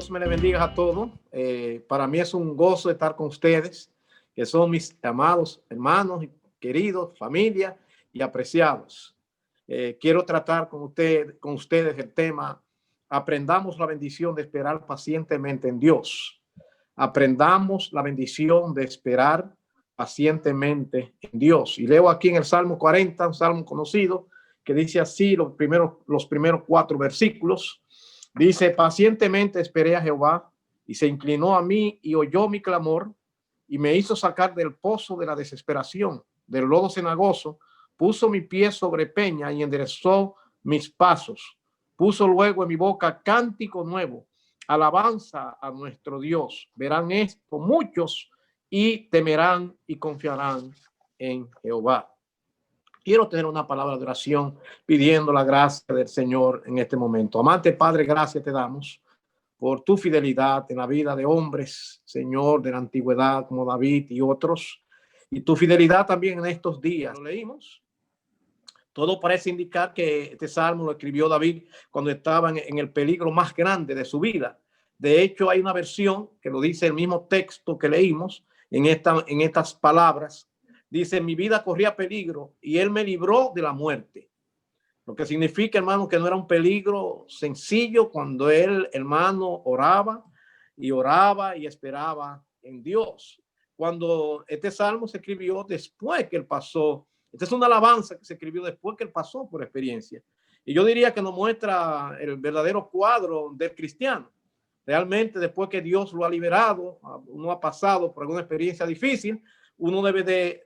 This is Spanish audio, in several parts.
Dios me le bendiga a todos. Para mí es un gozo estar con ustedes, que son mis amados hermanos, queridos, familia y apreciados. Quiero tratar con ustedes el tema: aprendamos la bendición de esperar pacientemente en Dios. Aprendamos la bendición de esperar pacientemente en Dios. Y leo aquí en el Salmo 40, un salmo conocido, que dice así los primeros 4 versículos. Dice: pacientemente esperé a Jehová, y se inclinó a mí y oyó mi clamor, y me hizo sacar del pozo de la desesperación, del lodo cenagoso. Puso mi pie sobre peña y enderezó mis pasos. Puso luego en mi boca cántico nuevo, alabanza a nuestro Dios. Verán esto muchos y temerán y confiarán en Jehová. Quiero tener una palabra de oración pidiendo la gracia del Señor en este momento. Amante Padre, gracias te damos por tu fidelidad en la vida de hombres, Señor, de la antigüedad como David y otros, y tu fidelidad también en estos días. Lo leímos. Todo parece indicar que este salmo lo escribió David cuando estaba en el peligro más grande de su vida. De hecho, hay una versión que lo dice el mismo texto que leímos en estas palabras. Dice: mi vida corría peligro y él me libró de la muerte. Lo que significa, hermano, que no era un peligro sencillo cuando él, hermano, oraba y esperaba en Dios. Cuando este salmo se escribió después que él pasó, esta es una alabanza que se escribió después que él pasó por experiencia. Y yo diría que nos muestra el verdadero cuadro del cristiano. Realmente, después que Dios lo ha liberado, uno ha pasado por alguna experiencia difícil, uno debe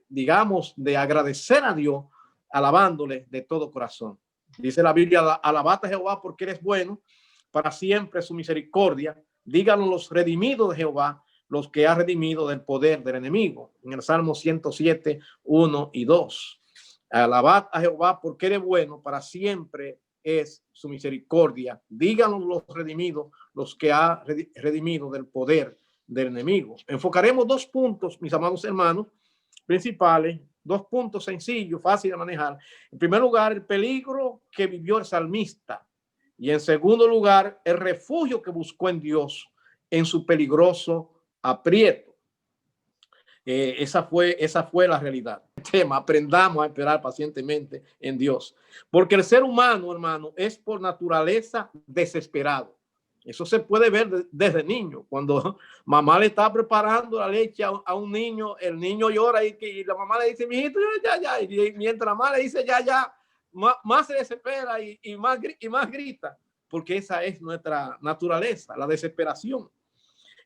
digamos, de agradecer a Dios, alabándole de todo corazón. Dice la Biblia: alabad a Jehová porque él es bueno, para siempre su misericordia. Díganlo los redimidos de Jehová, los que ha redimido del poder del enemigo. En el Salmo 107, 1 y 2. Alabad a Jehová porque él es bueno, para siempre es su misericordia. Díganlo los redimidos, los que ha redimido del poder del enemigo. Enfocaremos 2 puntos, mis amados hermanos, principales, 2 puntos sencillos, fáciles de manejar. En primer lugar, el peligro que vivió el salmista, y en segundo lugar, el refugio que buscó en Dios en su peligroso aprieto. Esa fue la realidad. El tema: aprendamos a esperar pacientemente en Dios, porque el ser humano, hermano, es por naturaleza desesperado. Eso se puede ver desde niño. Cuando mamá le está preparando la leche a un niño, el niño llora y la mamá le dice: mijito, ya. Y mientras la mamá le dice ya, más se desespera y más grita, porque esa es nuestra naturaleza, la desesperación.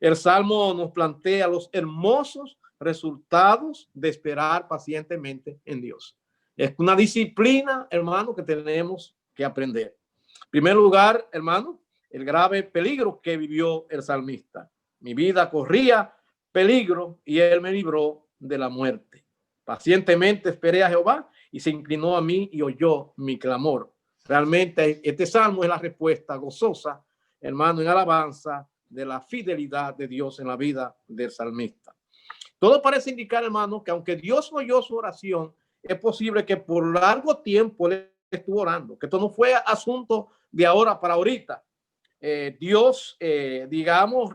El Salmo nos plantea los hermosos resultados de esperar pacientemente en Dios. Es una disciplina, hermano, que tenemos que aprender. En primer lugar, hermano, el grave peligro que vivió el salmista. Mi vida corría peligro y él me libró de la muerte. Pacientemente esperé a Jehová y se inclinó a mí y oyó mi clamor. Realmente este salmo es la respuesta gozosa, hermano, en alabanza de la fidelidad de Dios en la vida del salmista. Todo parece indicar, hermano, que aunque Dios oyó su oración, es posible que por largo tiempo él estuvo orando, que esto no fue asunto de ahora para ahorita. Dios, digamos,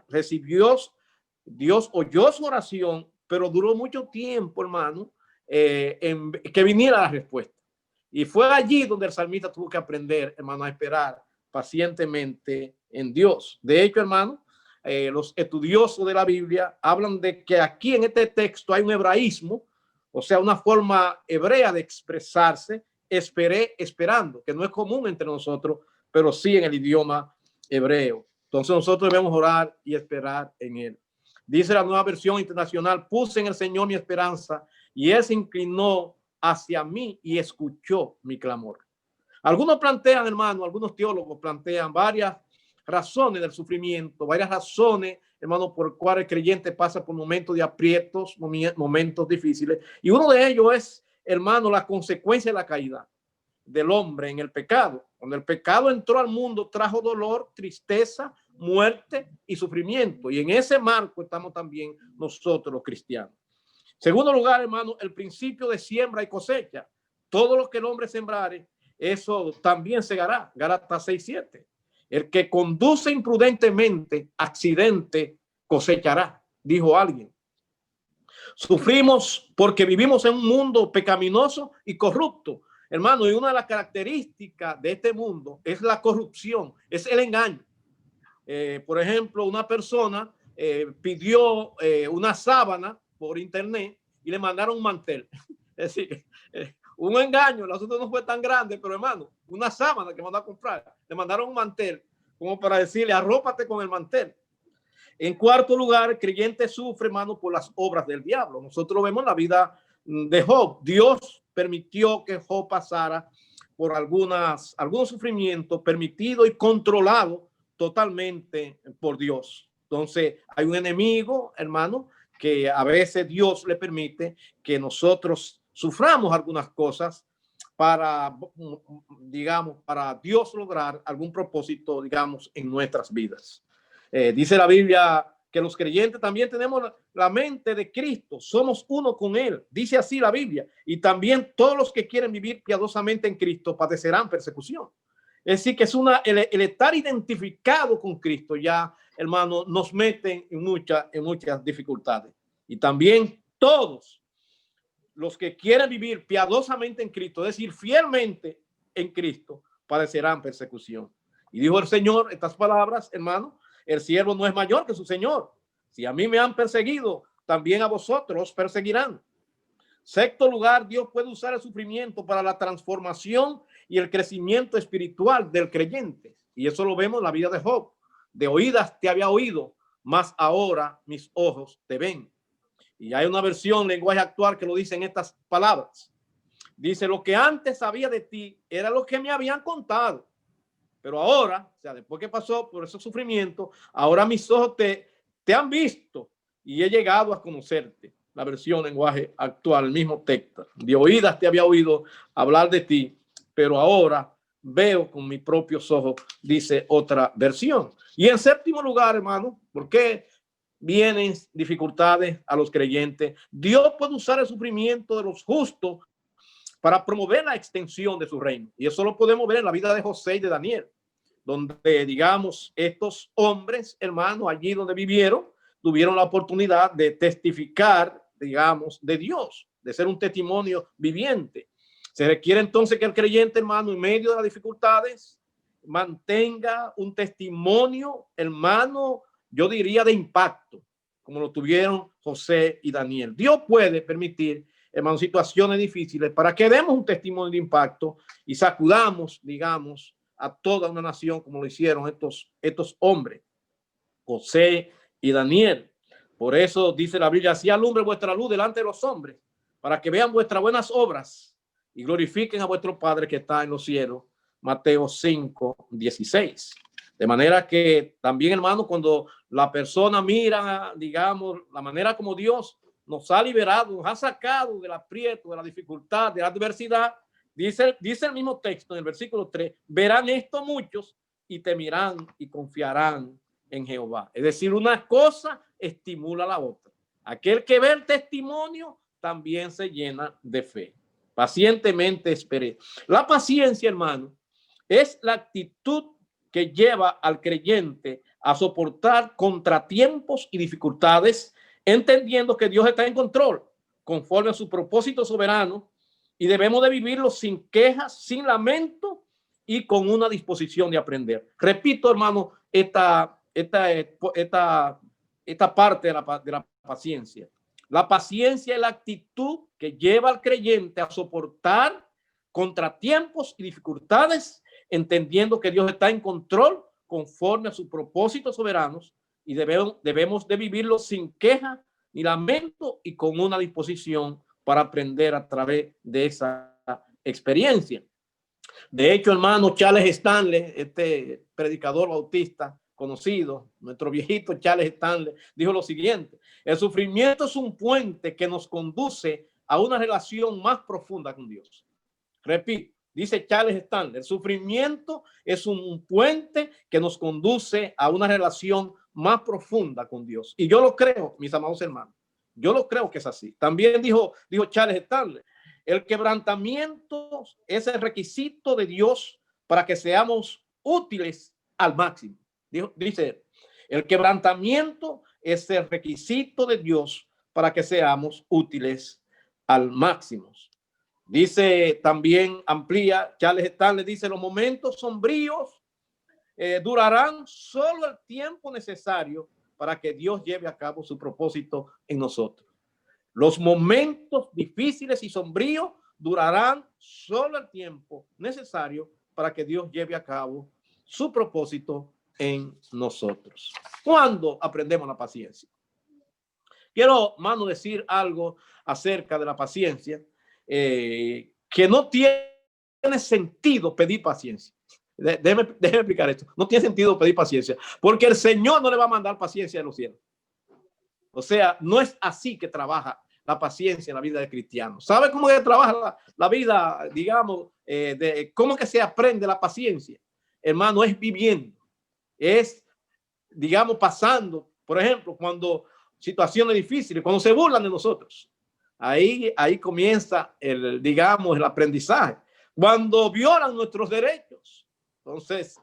Dios oyó su oración, pero duró mucho tiempo, hermano, en que viniera la respuesta. Y fue allí donde el salmista tuvo que aprender, hermano, a esperar pacientemente en Dios. De hecho, hermano, los estudiosos de la Biblia hablan de que aquí en este texto hay un hebraísmo, o sea, una forma hebrea de expresarse: esperé esperando, que no es común entre nosotros, pero sí en el idioma hebreo. Entonces nosotros debemos orar y esperar en él. Dice la Nueva Versión Internacional: puse en el Señor mi esperanza y él se inclinó hacia mí y escuchó mi clamor. Algunos plantean, hermano, algunos teólogos plantean varias razones del sufrimiento, varias razones, hermano, por cuál el creyente pasa por momentos de aprietos, momentos difíciles. Y uno de ellos es, hermano, la consecuencia de la caída del hombre en el pecado. Cuando el pecado entró al mundo, trajo dolor, tristeza, muerte y sufrimiento. Y en ese marco estamos también nosotros los cristianos. Segundo lugar, hermano, el principio de siembra y cosecha. Todo lo que el hombre sembrare, eso también segará. Gálatas 6:7. El que conduce imprudentemente, accidente cosechará, dijo alguien. Sufrimos porque vivimos en un mundo pecaminoso y corrupto, hermano, y una de las características de este mundo es la corrupción, es el engaño. Por ejemplo, una persona pidió una sábana por internet y le mandaron un mantel. Es decir, un engaño, el asunto no fue tan grande, pero hermano, una sábana que mandó a comprar, le mandaron un mantel como para decirle, arrópate con el mantel. En cuarto lugar, el creyente sufre, hermano, por las obras del diablo. Nosotros vemos la vida de Job. Dios permitió que Job pasara por algunos sufrimientos permitidos y controlados totalmente por Dios. Entonces, hay un enemigo, hermano, que a veces Dios le permite que nosotros suframos algunas cosas para, digamos, para Dios lograr algún propósito, digamos, en nuestras vidas. Dice la Biblia que los creyentes también tenemos la mente de Cristo, somos uno con Él, dice así la Biblia, y también todos los que quieren vivir piadosamente en Cristo padecerán persecución. Es decir, que es el estar identificado con Cristo ya, hermano, nos meten en muchas dificultades. Y también todos los que quieren vivir piadosamente en Cristo, es decir, fielmente en Cristo, padecerán persecución. Y dijo el Señor estas palabras, hermano: el siervo no es mayor que su Señor. Si a mí me han perseguido, también a vosotros perseguirán. Sexto lugar, Dios puede usar el sufrimiento para la transformación y el crecimiento espiritual del creyente. Y eso lo vemos en la vida de Job. De oídas te había oído, mas ahora mis ojos te ven. Y hay una versión, lenguaje actual, que lo dice en estas palabras. Dice, lo que antes sabía de ti era lo que me habían contado. Pero ahora, o sea, después que pasó por esos sufrimientos, ahora mis ojos te han visto y he llegado a conocerte. La versión lenguaje actual, el mismo texto. De oídas te había oído hablar de ti, pero ahora veo con mis propios ojos, dice otra versión. Y en séptimo lugar, hermano, ¿por qué vienen dificultades a los creyentes? Dios puede usar el sufrimiento de los justos para promover la extensión de su reino. Y eso lo podemos ver en la vida de José y de Daniel, donde, digamos, estos hombres, hermanos, allí donde vivieron, tuvieron la oportunidad de testificar, digamos, de Dios, de ser un testimonio viviente. Se requiere entonces que el creyente, hermano, en medio de las dificultades, mantenga un testimonio, hermano, yo diría de impacto, como lo tuvieron José y Daniel. Dios puede permitir, hermano, situaciones difíciles para que demos un testimonio de impacto y sacudamos, digamos, a toda una nación como lo hicieron estos hombres, José y Daniel. Por eso dice la Biblia, así alumbre vuestra luz delante de los hombres, para que vean vuestras buenas obras y glorifiquen a vuestro Padre que está en los cielos. Mateo 5:16. De manera que también, hermano, cuando la persona mira, digamos, la manera como Dios nos ha liberado, nos ha sacado del aprieto, de la dificultad, de la adversidad, dice el mismo texto en el versículo 3, verán esto muchos y temerán y confiarán en Jehová. Es decir, una cosa estimula a la otra. Aquel que ve el testimonio también se llena de fe. Pacientemente espere. La paciencia, hermano, es la actitud que lleva al creyente a soportar contratiempos y dificultades, entendiendo que Dios está en control, conforme a su propósito soberano, y debemos de vivirlo sin quejas, sin lamento y con una disposición de aprender. Repito, hermano, esta parte de la paciencia. La paciencia es la actitud que lleva al creyente a soportar contratiempos y dificultades, entendiendo que Dios está en control conforme a sus propósitos soberanos, y debemos de vivirlo sin queja ni lamento y con una disposición para aprender a través de esa experiencia. De hecho, hermano, Charles Stanley, este predicador bautista conocido, nuestro viejito Charles Stanley, dijo lo siguiente: el sufrimiento es un puente que nos conduce a una relación más profunda con Dios. Repito, dice Charles Stanley, el sufrimiento es un puente que nos conduce a una relación más profunda con Dios. Y yo lo creo, mis amados hermanos, yo lo creo que es así. También dijo Charles Stanley, el quebrantamiento es el requisito de Dios para que seamos útiles al máximo. Dice, el quebrantamiento es el requisito de Dios para que seamos útiles al máximo. Dice también, amplía, Charles Stanley dice, los momentos sombríos durarán solo el tiempo necesario para que Dios lleve a cabo su propósito en nosotros. Los momentos difíciles y sombríos durarán solo el tiempo necesario para que Dios lleve a cabo su propósito en nosotros. ¿Cuándo aprendemos la paciencia? Quiero, hermano, decir algo acerca de la paciencia, que no tiene sentido pedir paciencia. Déjeme explicar esto. No tiene sentido pedir paciencia, porque el Señor no le va a mandar paciencia de los cielos. O sea, no es así que trabaja la paciencia en la vida de cristiano. ¿Sabe cómo que trabaja la vida, digamos, de cómo que se aprende la paciencia? Hermano, es viviendo, es, digamos, pasando. Por ejemplo, cuando situaciones difíciles, cuando se burlan de nosotros, ahí comienza digamos, el aprendizaje. Cuando violan nuestros derechos, entonces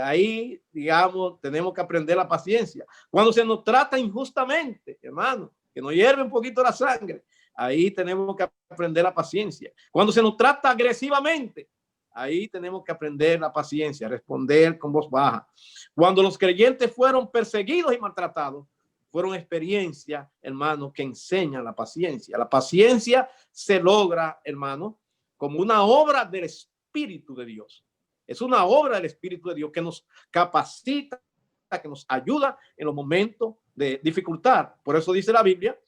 ahí, digamos, tenemos que aprender la paciencia. Cuando se nos trata injustamente, hermano, que nos hierve un poquito la sangre, ahí tenemos que aprender la paciencia. Cuando se nos trata agresivamente, ahí tenemos que aprender la paciencia, responder con voz baja. Cuando los creyentes fueron perseguidos y maltratados, fueron experiencias, hermano, que enseñan la paciencia. La paciencia se logra, hermano, como una obra del Espíritu de Dios. Es una obra del Espíritu de Dios que nos capacita, que nos ayuda en los momentos de dificultad. Por eso dice la Biblia,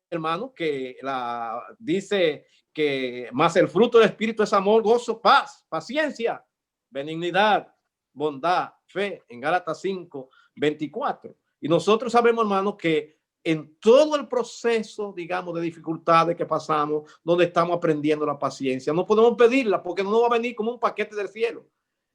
hermano, que dice que más el fruto del Espíritu es amor, gozo, paz, paciencia, benignidad, bondad, fe, en Gálatas 5:24. Y nosotros sabemos, hermano, que en todo el proceso, digamos, de dificultades que pasamos, donde estamos aprendiendo la paciencia, no podemos pedirla porque no nos va a venir como un paquete del cielo.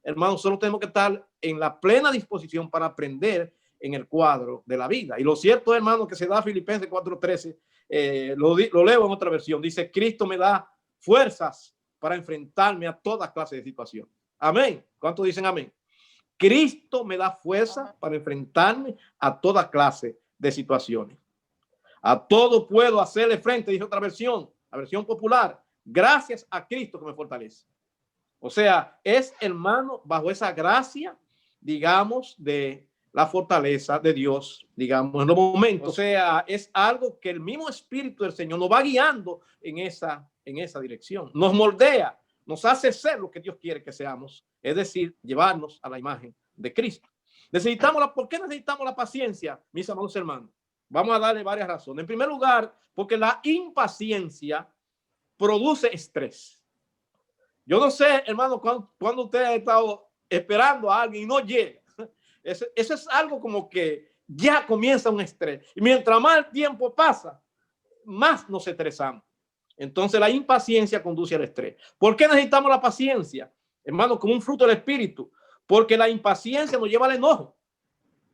Hermano, solo tenemos que estar en la plena disposición para aprender en el cuadro de la vida. Y lo cierto, hermano, que se da Filipenses 4:13, lo leo en otra versión, dice, Cristo me da fuerzas para enfrentarme a toda clase de situación. Amén. ¿Cuántos dicen amén? Cristo me da fuerza para enfrentarme a toda clase de situaciones. A todo puedo hacerle frente, dice otra versión, la versión popular, gracias a Cristo que me fortalece. O sea, es, hermano, bajo esa gracia, digamos, de la fortaleza de Dios, digamos, en los momentos. O sea, es algo que el mismo Espíritu del Señor nos va guiando en esa dirección. Nos moldea, nos hace ser lo que Dios quiere que seamos, es decir, llevarnos a la imagen de Cristo. ¿Por qué necesitamos la paciencia, mis amados hermanos? Vamos a darle varias razones. En primer lugar, porque la impaciencia produce estrés. Yo no sé, hermano, cuando usted ha estado esperando a alguien y no llega. Eso es algo como que ya comienza un estrés. Y mientras más el tiempo pasa, más nos estresamos. Entonces la impaciencia conduce al estrés. ¿Por qué necesitamos la paciencia? Hermano, como un fruto del Espíritu. Porque la impaciencia nos lleva al enojo.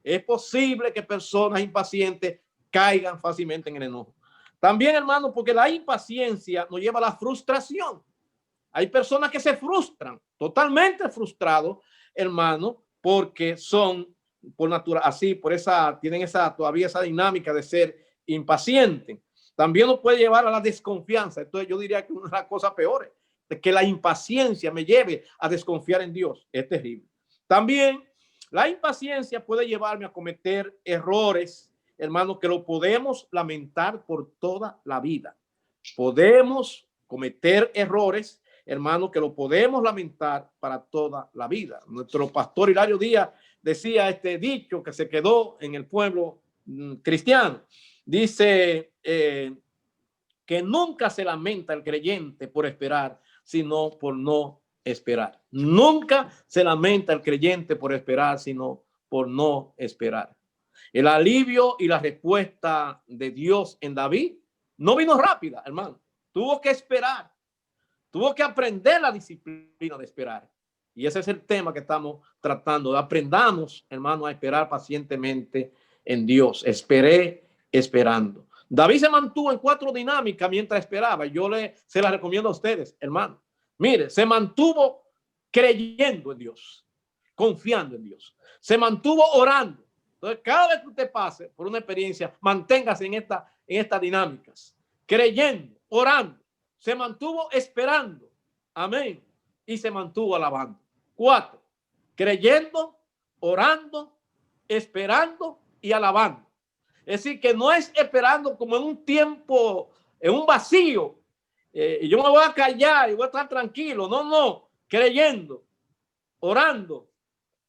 Es posible que personas impacientes caigan fácilmente en el enojo. También, hermano, porque la impaciencia nos lleva a la frustración. Hay personas que se frustran, totalmente frustrados, hermano, porque son por naturaleza, así, tienen todavía esa dinámica de ser impacientes. También nos puede llevar a la desconfianza. Entonces yo diría que una de las cosas peores, de que la impaciencia me lleve a desconfiar en Dios, es terrible. También la impaciencia puede llevarme a cometer errores, hermano, que lo podemos lamentar por toda la vida. Podemos cometer errores, hermano, que lo podemos lamentar para toda la vida. Nuestro pastor Hilario Díaz decía este dicho que se quedó en el pueblo cristiano. Dice que nunca se lamenta el creyente por esperar, sino por no esperar. Nunca se lamenta el creyente por esperar, sino por no esperar. El alivio y la respuesta de Dios en David no vino rápida, hermano. Tuvo que esperar. Tuvo que aprender la disciplina de esperar. Y ese es el tema que estamos tratando. Aprendamos, hermano, a esperar pacientemente en Dios. Esperé esperando. David se mantuvo en 4 dinámicas mientras esperaba. Yo se las recomiendo a ustedes, hermano. Mire, se mantuvo creyendo en Dios. confiando en Dios. Se mantuvo orando. Entonces, cada vez que usted pase por una experiencia, manténgase en estas dinámicas, creyendo, orando. Se mantuvo esperando. Amén. Y se mantuvo alabando. 4, creyendo, orando, esperando y alabando. Es decir, que no es esperando como en un tiempo, en un vacío. Yo me voy a callar y voy a estar tranquilo. No, no. Creyendo, orando,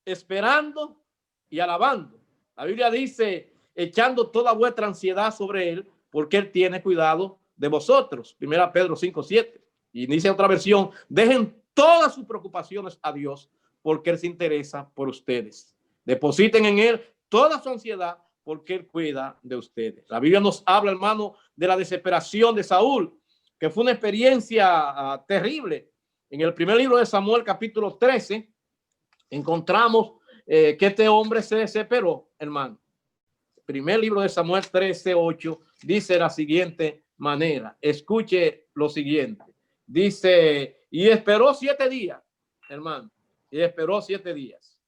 esperando y alabando. La Biblia dice, echando toda vuestra ansiedad sobre él, porque él tiene cuidado de vosotros. 1 Pedro 5:7. Y dice otra versión, dejen todas sus preocupaciones a Dios, porque él se interesa por ustedes. Depositen en él toda su ansiedad, porque él cuida de ustedes. La Biblia nos habla, hermano, de la desesperación de Saúl, que fue una experiencia terrible. En el primer libro de Samuel, capítulo 13, encontramos que este hombre se desesperó, hermano. Primer libro de Samuel 13:8 dice de la siguiente manera. Escuche lo siguiente. Dice, y esperó 7 días, hermano. Y esperó 7 días.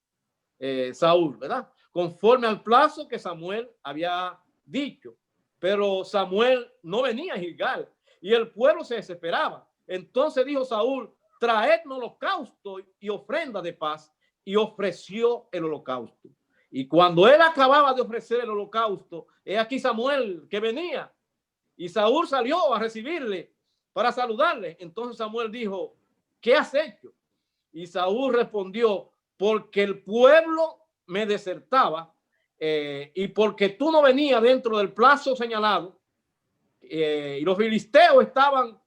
Saúl, ¿verdad? Conforme al plazo que Samuel había dicho. Pero Samuel no venía a Gilgal y el pueblo se desesperaba. Entonces dijo Saúl, traedme holocausto y ofrenda de paz. Y ofreció el holocausto. Y cuando él acababa de ofrecer el holocausto, he aquí Samuel que venía. Y Saúl salió a recibirle para saludarle. Entonces Samuel dijo, ¿qué has hecho? Y Saúl respondió, porque el pueblo me desertaba y porque tú no venías dentro del plazo señalado y los filisteos estaban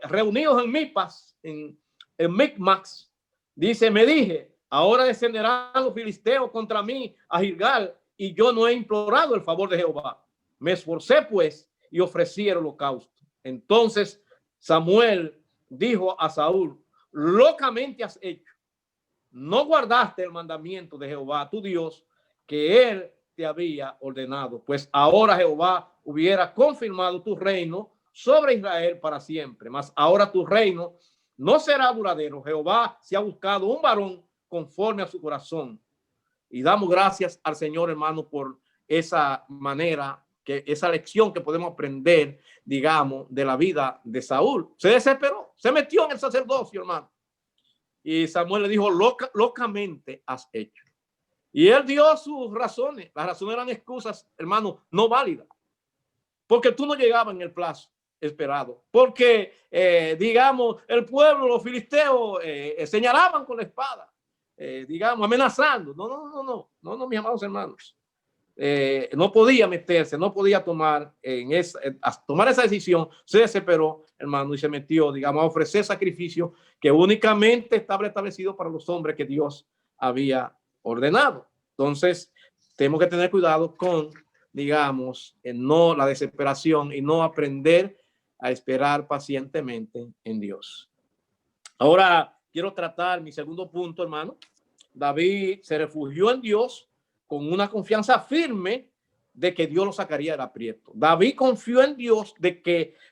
reunidos en Mipas, en Micmax. Dice, me dije, ahora descenderán los filisteos contra mí a Gilgal y yo no he implorado el favor de Jehová. Me esforcé pues y ofrecí el holocausto. Entonces Samuel dijo a Saúl, locamente has hecho. No guardaste el mandamiento de Jehová, tu Dios, que él te había ordenado. Pues ahora Jehová hubiera confirmado tu reino sobre Israel para siempre. Mas ahora tu reino no será duradero. Jehová se ha buscado un varón conforme a su corazón. Y damos gracias al Señor, hermano, por esa manera, esa lección que podemos aprender, digamos, de la vida de Saúl. Se desesperó, se metió en el sacerdocio, hermano. Y Samuel le dijo, locamente has hecho. Y él dio sus razones. Las razones eran excusas, hermano, no válidas. Porque tú no llegabas en el plazo esperado. Porque, digamos, el pueblo, los filisteos, señalaban con la espada. Digamos, amenazando. No, mis amados hermanos. No podía meterse, no podía tomar esa decisión. Se desesperó, hermano, y se metió, digamos, a ofrecer sacrificio que únicamente estaba establecido para los hombres que Dios había ordenado. Entonces, tenemos que tener cuidado con, digamos, no la desesperación y no aprender a esperar pacientemente en Dios. Ahora quiero tratar mi segundo punto, hermano. David se refugió en Dios con una confianza firme de que Dios lo sacaría del aprieto. David confió en Dios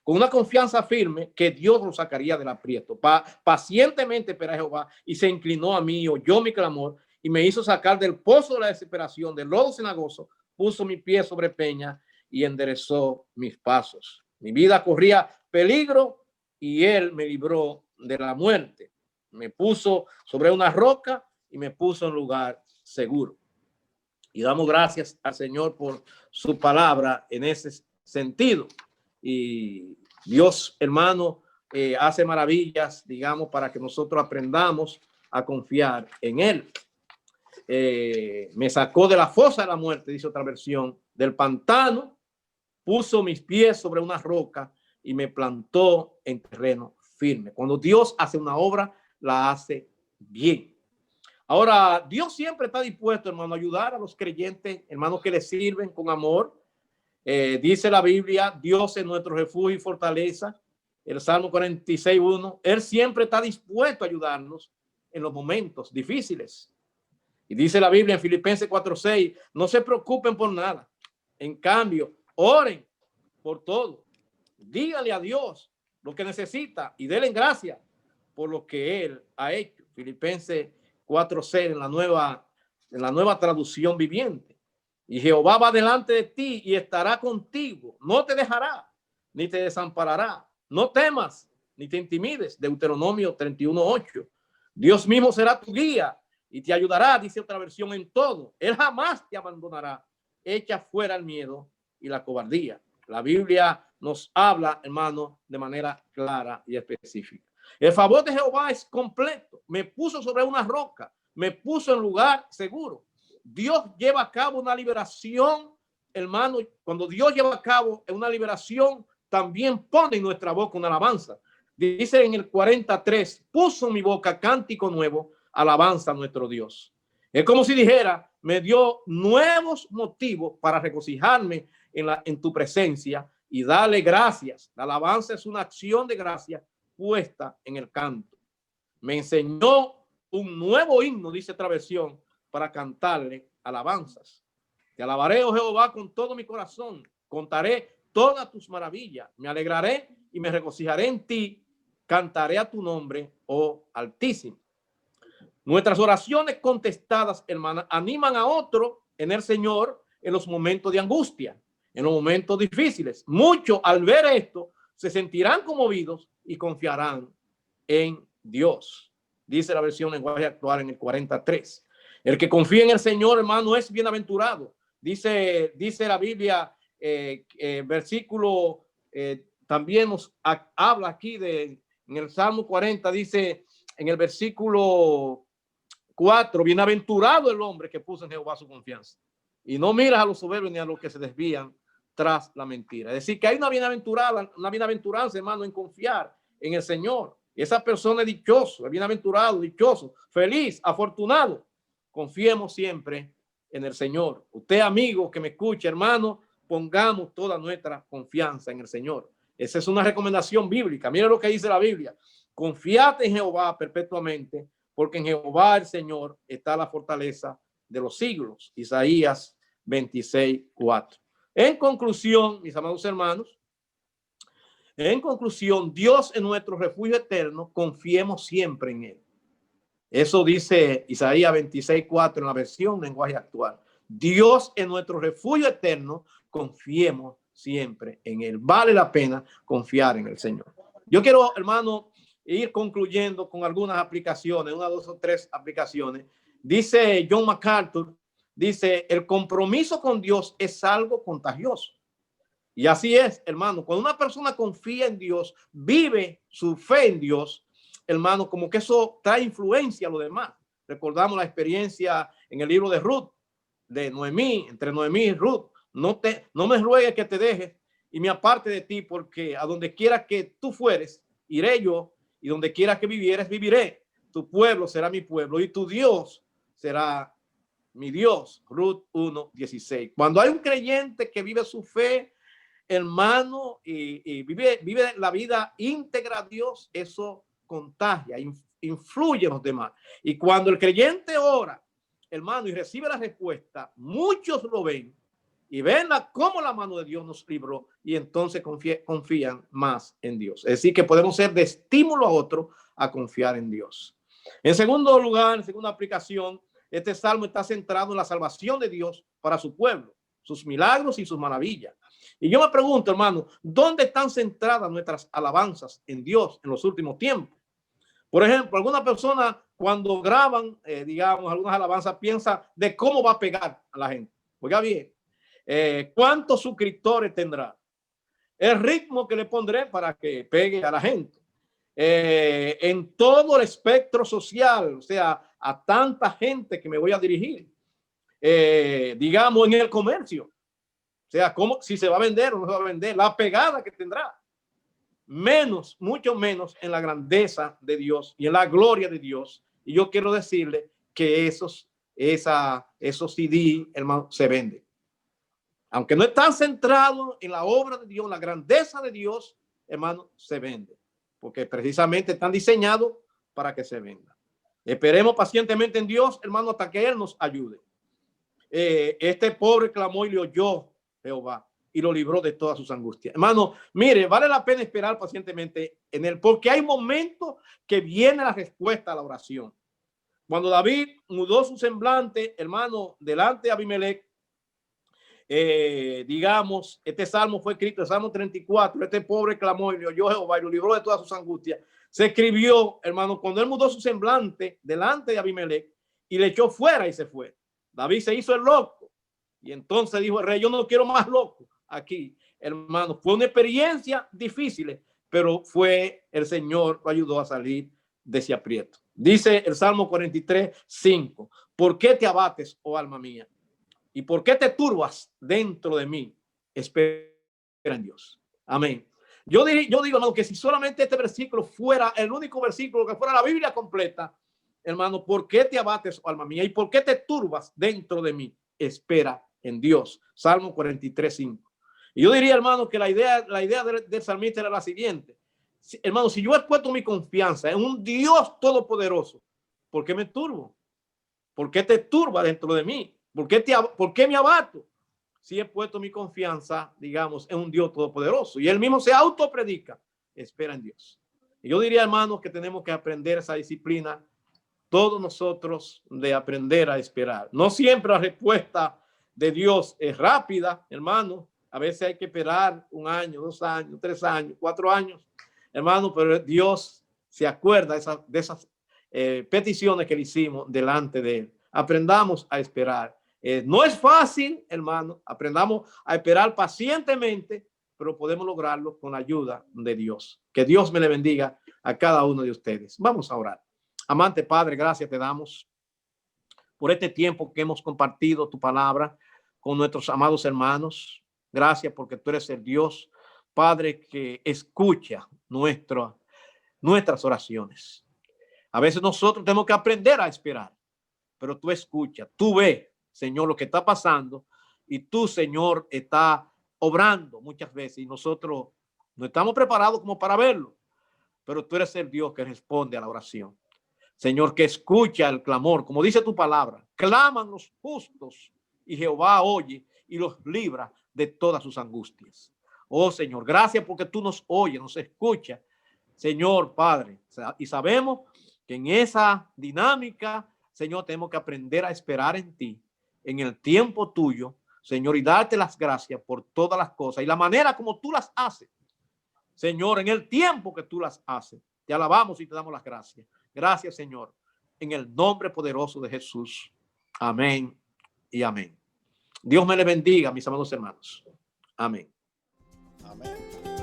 con una confianza firme que Dios lo sacaría del aprieto. Pacientemente esperé a Jehová y se inclinó a mí, oyó mi clamor y me hizo sacar del pozo de la desesperación, del lodo cenagoso, puso mi pie sobre peña y enderezó mis pasos. Mi vida corría peligro y él me libró de la muerte. Me puso sobre una roca y me puso en lugar seguro. Y damos gracias al Señor por su palabra en ese sentido. Y Dios, hermano, hace maravillas, digamos, para que nosotros aprendamos a confiar en Él. Me sacó de la fosa de la muerte, dice otra versión, del pantano, puso mis pies sobre una roca y me plantó en terreno firme. Cuando Dios hace una obra, la hace bien. Ahora, Dios siempre está dispuesto, hermano, a ayudar a los creyentes, hermanos que le sirven con amor. Dice la Biblia, Dios es nuestro refugio y fortaleza. El Salmo 46:1. Él siempre está dispuesto a ayudarnos en los momentos difíciles. Y dice la Biblia en Filipenses 4:6, no se preocupen por nada. En cambio, oren por todo. Díganle a Dios lo que necesita y denle gracias por lo que Él ha hecho. Filipenses 4:6 en la nueva traducción viviente. Y Jehová va delante de ti y estará contigo. No te dejará ni te desamparará. No temas ni te intimides. Deuteronomio 31:8. Dios mismo será tu guía y te ayudará, dice otra versión, en todo. Él jamás te abandonará. Echa fuera el miedo y la cobardía. La Biblia nos habla, hermano, de manera clara y específica. El favor de Jehová es completo. Me puso sobre una roca, me puso en lugar seguro. Dios lleva a cabo una liberación, hermano. Cuando Dios lleva a cabo una liberación, también pone en nuestra boca una alabanza. Dice en el 43, puso en mi boca cántico nuevo, alabanza a nuestro Dios. Es como si dijera, me dio nuevos motivos para regocijarme en tu presencia y darle gracias. La alabanza es una acción de gracia puesta en el canto. Me enseñó un nuevo himno, dice otra versión, para cantarle alabanzas. Te alabaré, oh Jehová, con todo mi corazón. Contaré todas tus maravillas. Me alegraré y me regocijaré en ti. Cantaré a tu nombre, oh Altísimo. Nuestras oraciones contestadas, hermanas, animan a otro en el Señor en los momentos de angustia, en los momentos difíciles. Muchos al ver esto se sentirán conmovidos y confiarán en Dios. Dice la versión lenguaje actual en el 43. El que confía en el Señor, hermano, es bienaventurado. Dice la Biblia, versículo también nos habla aquí en el Salmo 40, dice en el versículo 4, bienaventurado el hombre que puso en Jehová su confianza y no miras a los soberbios ni a los que se desvían tras la mentira. Es decir, que hay una bienaventuranza, hermano, en confiar en el Señor. Esa persona es dichoso, es bienaventurado, dichoso, feliz, afortunado. Confiemos siempre en el Señor. Usted, amigo que me escucha, hermano, pongamos toda nuestra confianza en el Señor. Esa es una recomendación bíblica. Mira lo que dice la Biblia. Confiad en Jehová perpetuamente, porque en Jehová el Señor está la fortaleza de los siglos. Isaías 26:4. En conclusión, mis amados hermanos, Dios es nuestro refugio eterno, confiemos siempre en Él. Eso dice Isaías 26:4 en la versión lenguaje actual. Dios es nuestro refugio eterno, confiemos siempre en Él. Vale la pena confiar en el Señor. Yo quiero, hermano, ir concluyendo con algunas aplicaciones, 1, 2 o 3 aplicaciones. Dice John MacArthur, dice, el compromiso con Dios es algo contagioso. Y así es, hermano. Cuando una persona confía en Dios, vive su fe en Dios, hermano, como que eso trae influencia a los demás. Recordamos la experiencia en el libro de Ruth, de Noemí, entre Noemí y Ruth. No me ruegues que te dejes y me aparte de ti, porque a donde quiera que tú fueres, iré yo, y donde quiera que vivieres, viviré. Tu pueblo será mi pueblo y tu Dios será mi Dios. Ruth 1:16. Cuando hay un creyente que vive su fe, hermano, y vive la vida íntegra a Dios, eso contagia, influye en los demás. Y cuando el creyente ora, hermano, y recibe la respuesta, muchos lo ven y ven cómo la mano de Dios nos libró, y entonces confían más en Dios. Es decir, que podemos ser de estímulo a otro a confiar en Dios. En segundo lugar, en segunda aplicación, este salmo está centrado en la salvación de Dios para su pueblo, sus milagros y sus maravillas. Y yo me pregunto, hermano, ¿dónde están centradas nuestras alabanzas en Dios en los últimos tiempos? Por ejemplo, alguna persona cuando graban, digamos, algunas alabanzas, piensa de cómo va a pegar a la gente. Oiga bien, ¿cuántos suscriptores tendrá? El ritmo que le pondré para que pegue a la gente. En todo el espectro social, o sea, a tanta gente que me voy a dirigir. Digamos, en el comercio. O sea, cómo, si se va a vender o no se va a vender, la pegada que tendrá. Menos, mucho menos en la grandeza de Dios y en la gloria de Dios. Y yo quiero decirle que esos CD, hermano, se venden. Aunque no están centrados en la obra de Dios, en la grandeza de Dios, hermano, se venden. Porque precisamente están diseñados para que se vendan. Esperemos pacientemente en Dios, hermano, hasta que Él nos ayude. Este pobre clamó y le oyó Jehová y lo libró de todas sus angustias. Hermano, mire, vale la pena esperar pacientemente en Él, porque hay momentos que viene la respuesta a la oración. cuando David mudó su semblante, hermano, delante de Abimelech, digamos, este salmo fue escrito, el Salmo 34, este pobre clamó y le oyó Jehová y lo libró de todas sus angustias. Se escribió, hermano, cuando él mudó su semblante delante de Abimelech y le echó fuera y se fue. David se hizo el loco y entonces dijo el rey, yo no quiero más loco aquí, hermano. Fue una experiencia difícil, pero fue el Señor lo ayudó a salir de ese aprieto. Dice el Salmo 43, 5, ¿por qué te abates, oh alma mía? ¿Y por qué te turbas dentro de mí? Espera en Dios. Amén. Yo digo, hermano, que si solamente este versículo fuera el único versículo que fuera la Biblia completa, hermano, ¿por qué te abates, oh alma mía? ¿Y por qué te turbas dentro de mí? Espera en Dios. Salmo 43, 5. Y yo diría, hermano, que la idea del salmista era la siguiente. Hermano, si yo he puesto mi confianza en un Dios todopoderoso, ¿por qué me turbo? ¿Por qué te turba dentro de mí? ¿Por qué me abato? Si he puesto mi confianza, digamos, en un Dios todopoderoso. Y él mismo se autopredica. Espera en Dios. Y yo diría, hermanos, que tenemos que aprender esa disciplina, todos nosotros, de aprender a esperar. No siempre la respuesta de Dios es rápida, hermano. A veces hay que esperar 1 año, 2 años, 3 años, 4 años, hermano, pero Dios se acuerda de esas peticiones que le hicimos delante de él. Aprendamos a esperar. No es fácil, hermano. Aprendamos a esperar pacientemente, pero podemos lograrlo con la ayuda de Dios. Que Dios me le bendiga a cada uno de ustedes. Vamos a orar. Amante Padre, gracias te damos por este tiempo que hemos compartido tu palabra con nuestros amados hermanos. Gracias porque tú eres el Dios, Padre, que escucha nuestras oraciones. A veces nosotros tenemos que aprender a esperar, pero tú escuchas, tú ves, Señor, lo que está pasando y tú, Señor, está obrando muchas veces y nosotros no estamos preparados como para verlo, pero tú eres el Dios que responde a la oración. Señor, que escucha el clamor, como dice tu palabra, claman los justos y Jehová oye y los libra de todas sus angustias. Oh Señor, gracias porque tú nos oyes, nos escuchas, Señor Padre, y sabemos que en esa dinámica, Señor, tenemos que aprender a esperar en ti, en el tiempo tuyo, Señor, y darte las gracias por todas las cosas y la manera como tú las haces, Señor, en el tiempo que tú las haces. Te alabamos y te damos las gracias. Gracias, Señor, en el nombre poderoso de Jesús. Amén y amén. Dios me le bendiga, mis amados hermanos. Amén. Amén.